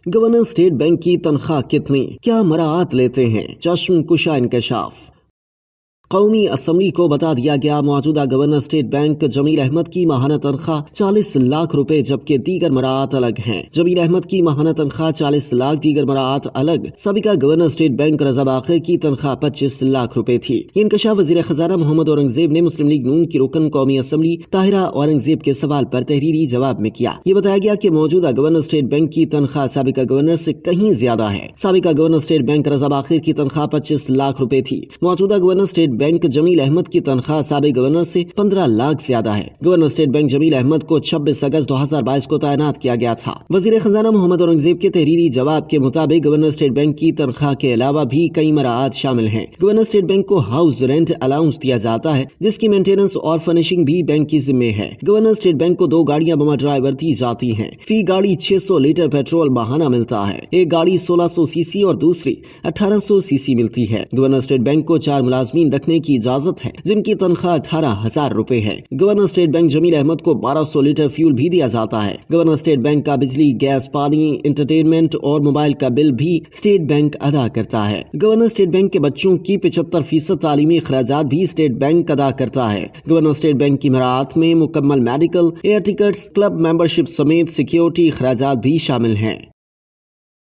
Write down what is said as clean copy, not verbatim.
Governor state bank کی تنخواہ کتنی؟ کیا مراعات لیتے ہیں؟ چشم کشا انکشاف۔ قومی اسمبلی کو بتا دیا گیا موجودہ گورنر اسٹیٹ بینک جمیل احمد کی ماہانہ تنخواہ 40 لاکھ روپے جبکہ دیگر مراعات الگ ہیں۔ جمیل احمد کی ماہانہ تنخواہ 40 لاکھ، دیگر مراعات الگ۔ سابقہ گورنر اسٹیٹ بینک رضا باقر کی تنخواہ 25 لاکھ روپے تھی۔ یہ انکشاف وزیر خزانہ محمد اورنگزیب نے مسلم لیگ نون کی رکن قومی اسمبلی طاہرہ اورنگزیب کے سوال پر تحریری جواب میں کیا۔ یہ بتایا گیا کہ موجودہ گورنر اسٹیٹ بینک کی تنخواہ سابقہ گورنر سے کہیں زیادہ ہے۔ سابقہ گورنر اسٹیٹ بینک رضا باقر کی تنخواہ 25 لاکھ روپے تھی۔ موجودہ گورنر اسٹیٹ بینک جمیل احمد کی تنخواہ سابق گورنر سے 15 لاکھ زیادہ ہے۔ گورنر اسٹیٹ بینک جمیل احمد کو 26 اگست 2022 کو تعینات کیا گیا تھا۔ وزیر خزانہ محمد اورنگزیب کے تحریری جواب کے مطابق گورنر اسٹیٹ بینک کی تنخواہ کے علاوہ بھی کئی مراعات شامل ہیں۔ گورنر اسٹیٹ بینک کو ہاؤس رینٹ الاؤنس دیا جاتا ہے جس کی مینٹیننس اور فرنشنگ بھی بینک کی ذمہ ہے۔ گورنر اسٹیٹ بینک کو 2 گاڑیاں بما ڈرائیور دی جاتی ہیں۔ فی گاڑی 600 لیٹر پیٹرول ماہانہ ملتا ہے۔ ایک گاڑی 1600 سی سی اور دوسری 1800 سی سی ملتی ہے۔ گورنر اسٹیٹ بینک کو 4 ملازمین رکھنے کی اجازت ہے جن کی تنخواہ 18,000 روپے ہے۔ گورنر اسٹیٹ بینک جمیل احمد کو 1200 لیٹر فیول بھی دیا جاتا ہے۔ گورنر اسٹیٹ بینک کا بجلی، گیس، پانی، انٹرٹینمنٹ اور موبائل کا بل بھی اسٹیٹ بینک ادا کرتا ہے۔ گورنر اسٹیٹ بینک کے بچوں کی 75% تعلیمی اخراجات بھی اسٹیٹ بینک ادا کرتا ہے۔ گورنر اسٹیٹ بینک کی مراعات میں مکمل medical, air tickets, club membership سمیت سیکیورٹی اخراجات بھی شامل ہیں۔